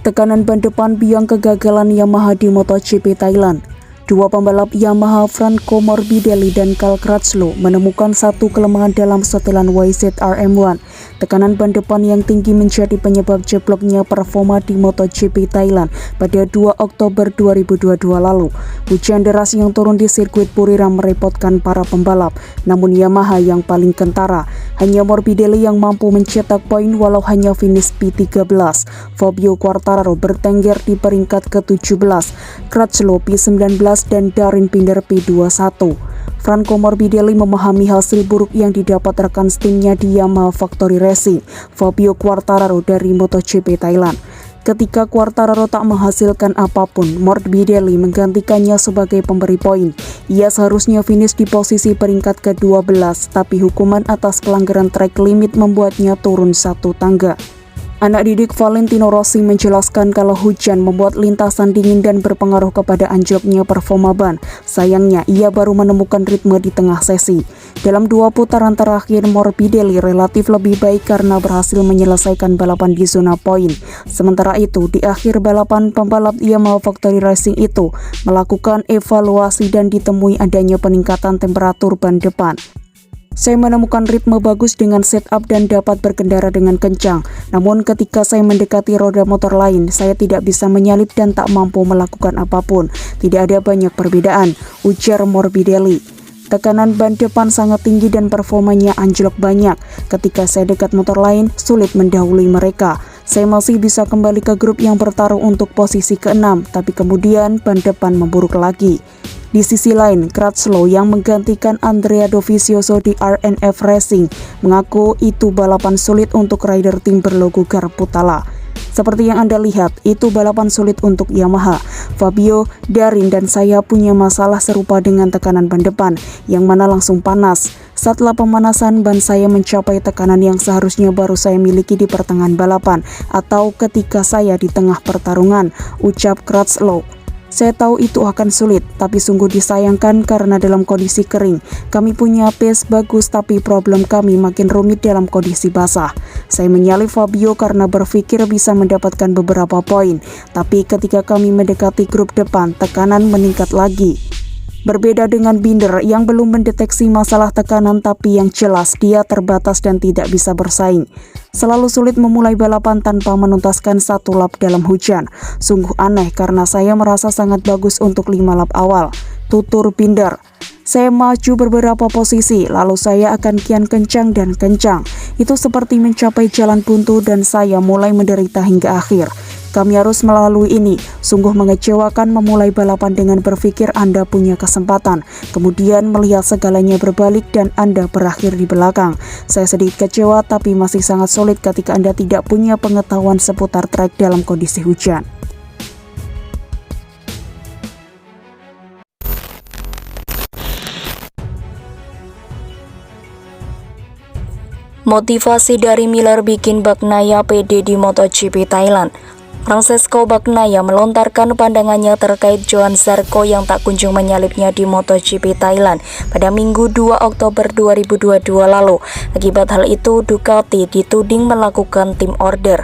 Tekanan ban depan biang kegagalan Yamaha di MotoGP Thailand. Dua pembalap Yamaha Franco Morbidelli dan Cal Crutchlow menemukan satu kelemahan dalam setelan YZR-M1. Tekanan ban depan yang tinggi menjadi penyebab jebloknya performa di MotoGP Thailand pada 2 Oktober 2022 lalu. Hujan deras yang turun di sirkuit Buriram merepotkan para pembalap, namun Yamaha yang paling kentara. Hanya Morbidelli yang mampu mencetak poin walau hanya finish P13. Fabio Quartararo bertengger di peringkat ke-17, Crutchlow P19 dan Darin Binder P21. Franco Morbidelli memahami hasil buruk yang didapat rekan timnya di Yamaha Factory Racing, Fabio Quartararo dari MotoGP Thailand. Ketika Quartararo tak menghasilkan apapun, Morbidelli menggantikannya sebagai pemberi poin. Ia seharusnya finish di posisi peringkat ke-12, tapi hukuman atas pelanggaran track limit membuatnya turun satu tangga. Anak didik Valentino Rossi menjelaskan kalau hujan membuat lintasan dingin dan berpengaruh kepada anjloknya performa ban. Sayangnya, ia baru menemukan ritme di tengah sesi. Dalam 2 putaran terakhir, Morbidelli relatif lebih baik karena berhasil menyelesaikan balapan di zona poin. Sementara itu, di akhir balapan, pembalap Yamaha Factory Racing itu melakukan evaluasi dan ditemui adanya peningkatan temperatur ban depan. Saya menemukan ritme bagus dengan setup dan dapat berkendara dengan kencang. Namun ketika saya mendekati roda motor lain, saya tidak bisa menyalip dan tak mampu melakukan apapun. Tidak ada banyak perbedaan, ujar Morbidelli. Tekanan ban depan sangat tinggi dan performanya anjlok banyak. Ketika saya dekat motor lain, sulit mendahului mereka. Saya masih bisa kembali ke grup yang bertarung untuk posisi ke-6, tapi kemudian ban depan memburuk lagi. Di sisi lain, Crutchlow yang menggantikan Andrea Dovizioso di RNF Racing mengaku itu balapan sulit untuk rider tim berlogo Garputala. Seperti yang Anda lihat, itu balapan sulit untuk Yamaha. Fabio, Darin, dan saya punya masalah serupa dengan tekanan ban depan, yang mana langsung panas. Setelah pemanasan, ban saya mencapai tekanan yang seharusnya baru saya miliki di pertengahan balapan, atau ketika saya di tengah pertarungan, ucap Crutchlow. Saya tahu itu akan sulit, tapi sungguh disayangkan karena dalam kondisi kering. Kami punya pace bagus, tapi problem kami makin rumit dalam kondisi basah. Saya menyalip Fabio karena berpikir bisa mendapatkan beberapa poin, tapi ketika kami mendekati grup depan, tekanan meningkat lagi. Berbeda dengan Binder yang belum mendeteksi masalah tekanan, tapi yang jelas dia terbatas dan tidak bisa bersaing. Selalu sulit memulai balapan tanpa menuntaskan satu lap dalam hujan. Sungguh aneh karena saya merasa sangat bagus untuk 5 lap awal, tutur Binder. Saya maju beberapa posisi, lalu saya akan kian kencang dan kencang. Itu seperti mencapai jalan buntu dan saya mulai menderita hingga akhir. Kami harus melalui ini. Sungguh mengecewakan memulai balapan dengan berpikir Anda punya kesempatan, kemudian melihat segalanya berbalik dan Anda berakhir di belakang. Saya sedikit kecewa, tapi masih sangat sulit ketika Anda tidak punya pengetahuan seputar trek dalam kondisi hujan. Motivasi dari Miller bikin Bagnaia pede di MotoGP Thailand. Francesco Bagnaia melontarkan pandangannya terkait Johann Zarco yang tak kunjung menyalipnya di MotoGP Thailand pada Minggu 2 Oktober 2022 lalu. Akibat hal itu, Ducati dituding melakukan team order.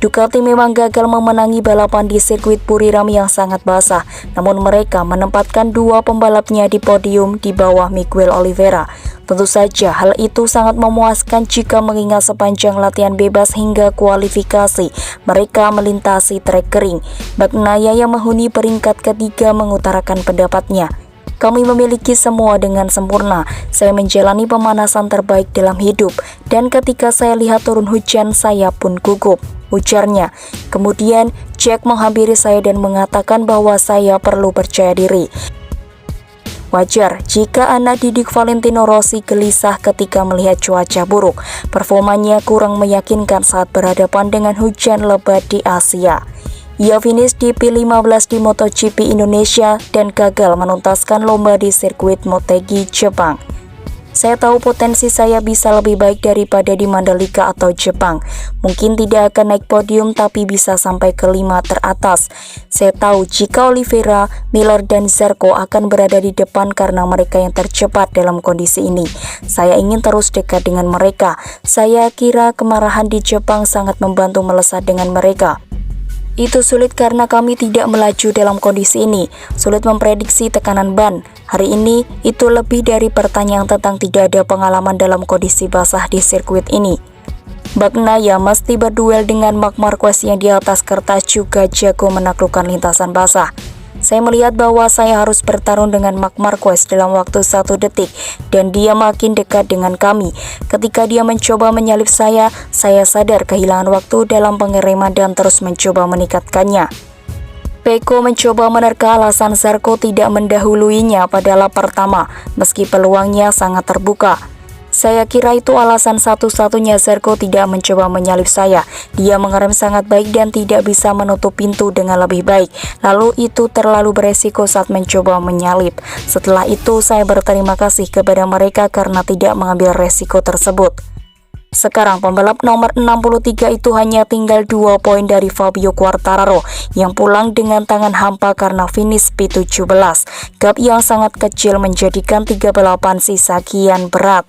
Ducati memang gagal memenangi balapan di sirkuit Buriram yang sangat basah, namun mereka menempatkan 2 pembalapnya di podium di bawah Miguel Oliveira. Tentu saja hal itu sangat memuaskan jika mengingat sepanjang latihan bebas hingga kualifikasi mereka melintasi trek kering. Bagnaia yang menghuni peringkat ketiga mengutarakan pendapatnya. Kami memiliki semua dengan sempurna. Saya menjalani pemanasan terbaik dalam hidup, dan ketika saya lihat turun hujan, saya pun gugup, ujarnya. Kemudian Jack menghampiri saya dan mengatakan bahwa saya perlu percaya diri. Wajar jika anak didik Valentino Rossi gelisah ketika melihat cuaca buruk. Performanya kurang meyakinkan saat berhadapan dengan hujan lebat di Asia. Ia finish di P15 di MotoGP Indonesia dan gagal menuntaskan lomba di sirkuit Motegi, Jepang. Saya tahu potensi saya bisa lebih baik daripada di Mandalika atau Jepang. Mungkin tidak akan naik podium tapi bisa sampai ke 5 teratas. Saya tahu jika Oliveira, Miller, dan Zarco akan berada di depan karena mereka yang tercepat dalam kondisi ini. Saya ingin terus dekat dengan mereka. Saya kira kemarahan di Jepang sangat membantu melesat dengan mereka. Itu sulit karena kami tidak melaju dalam kondisi ini, sulit memprediksi tekanan ban. Hari ini, itu lebih dari pertanyaan tentang tidak ada pengalaman dalam kondisi basah di sirkuit ini. Bagnaia mesti berduel dengan Marc Marquez yang di atas kertas juga jago menaklukkan lintasan basah. Saya melihat bahwa saya harus bertarung dengan Marc Marquez dalam waktu 1 detik dan dia makin dekat dengan kami. Ketika dia mencoba menyalip saya sadar kehilangan waktu dalam pengereman dan terus mencoba meningkatkannya. Pecco mencoba menerka alasan Zarco tidak mendahuluinya pada lap pertama, meski peluangnya sangat terbuka. Saya kira itu alasan satu-satunya Zarco tidak mencoba menyalip saya. Dia mengerem sangat baik dan tidak bisa menutup pintu dengan lebih baik. Lalu itu terlalu beresiko saat mencoba menyalip. Setelah itu saya berterima kasih kepada mereka karena tidak mengambil resiko tersebut. Sekarang pembalap nomor 63 itu hanya tinggal 2 poin dari Fabio Quartararo yang pulang dengan tangan hampa karena finish P17. Gap yang sangat kecil menjadikan 3 balapan sisa kian berat.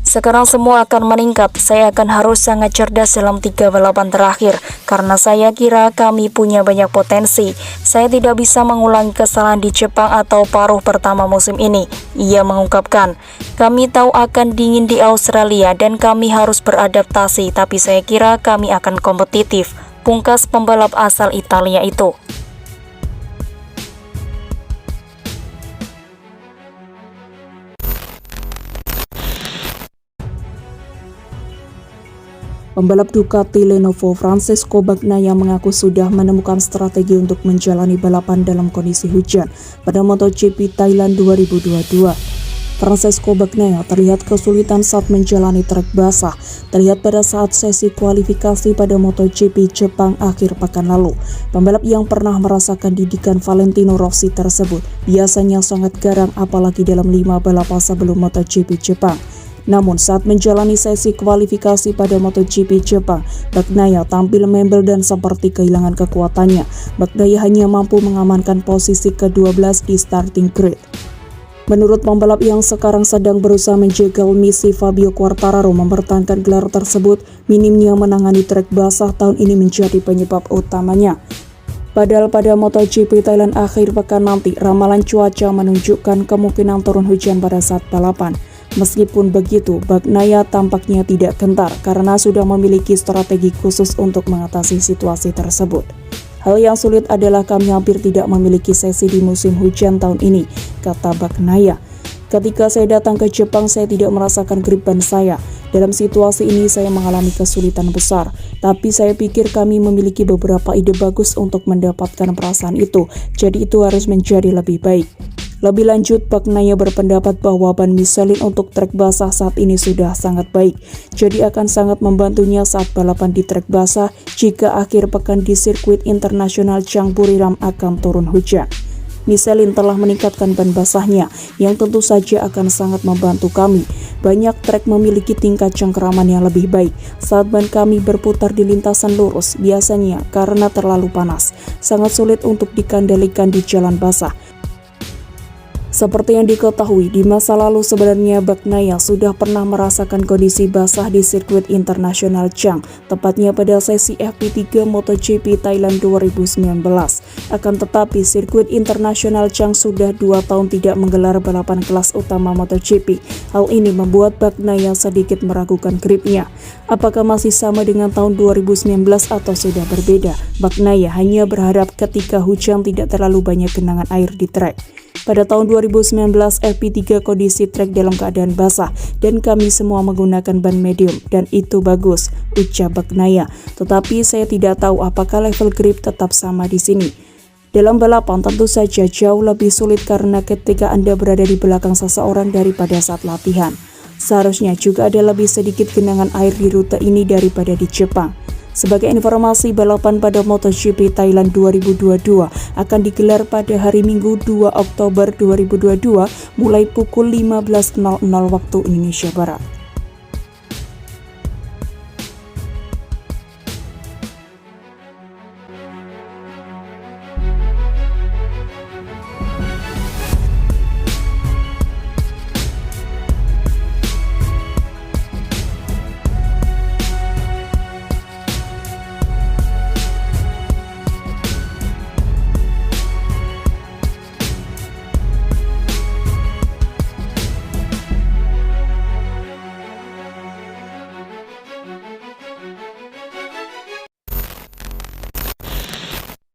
Sekarang semua akan meningkat. Saya akan harus sangat cerdas dalam 3 balapan terakhir karena saya kira kami punya banyak potensi. Saya tidak bisa mengulangi kesalahan di Jepang atau paruh pertama musim ini. Ia mengungkapkan, kami tahu akan dingin di Australia dan kami harus beradaptasi, tapi saya kira kami akan kompetitif. Pungkas pembalap asal Italia itu. Pembalap Ducati Lenovo Francesco Bagnaia mengaku sudah menemukan strategi untuk menjalani balapan dalam kondisi hujan pada MotoGP Thailand 2022. Francesco Bagnaia terlihat kesulitan saat menjalani trek basah, terlihat pada saat sesi kualifikasi pada MotoGP Jepang akhir pekan lalu. Pembalap yang pernah merasakan didikan Valentino Rossi tersebut biasanya sangat garang apalagi dalam 5 balapan sebelum MotoGP Jepang. Namun saat menjalani sesi kualifikasi pada MotoGP Jepang, Bagnaia tampil membel dan seperti kehilangan kekuatannya. Bagnaia hanya mampu mengamankan posisi ke-12 di starting grid. Menurut pembalap yang sekarang sedang berusaha menjegal misi Fabio Quartararo mempertahankan gelar tersebut, minimnya menangani trek basah tahun ini menjadi penyebab utamanya. Padahal pada MotoGP Thailand akhir pekan nanti, ramalan cuaca menunjukkan kemungkinan turun hujan pada saat balapan. Meskipun begitu, Bagnaia tampaknya tidak gentar karena sudah memiliki strategi khusus untuk mengatasi situasi tersebut. Hal yang sulit adalah kami hampir tidak memiliki sesi di musim hujan tahun ini, kata Bagnaia. Ketika saya datang ke Jepang, saya tidak merasakan grip ban saya. Dalam situasi ini saya mengalami kesulitan besar, tapi saya pikir kami memiliki beberapa ide bagus untuk mendapatkan perasaan itu, jadi itu harus menjadi lebih baik. Lebih lanjut, Bagnaia berpendapat bahwa ban Michelin untuk trek basah saat ini sudah sangat baik, jadi akan sangat membantunya saat balapan di trek basah jika akhir pekan di sirkuit internasional Chang Buriram akan turun hujan. Michelin telah meningkatkan ban basahnya, yang tentu saja akan sangat membantu kami. Banyak trek memiliki tingkat cengkeraman yang lebih baik saat ban kami berputar di lintasan lurus, biasanya karena terlalu panas, sangat sulit untuk dikendalikan di jalan basah. Seperti yang diketahui, di masa lalu sebenarnya Bagnaia sudah pernah merasakan kondisi basah di sirkuit internasional Chang, tepatnya pada sesi FP3 MotoGP Thailand 2019. Akan tetapi, sirkuit internasional Chang sudah 2 tahun tidak menggelar balapan kelas utama MotoGP. Hal ini membuat Bagnaia sedikit meragukan gripnya. Apakah masih sama dengan tahun 2019 atau sudah berbeda? Bagnaia hanya berharap ketika hujan tidak terlalu banyak genangan air di trek. Pada tahun 2019, FP3 kondisi trek dalam keadaan basah dan kami semua menggunakan ban medium dan itu bagus, ucap Bagnaia. Tetapi saya tidak tahu apakah level grip tetap sama di sini. Dalam balapan tentu saja jauh lebih sulit karena ketika Anda berada di belakang seseorang daripada saat latihan. Seharusnya juga ada lebih sedikit genangan air di rute ini daripada di Jepang. Sebagai informasi, balapan pada MotoGP Thailand 2022 akan digelar pada hari Minggu 2 Oktober 2022 mulai pukul 15.00 waktu Indonesia Barat.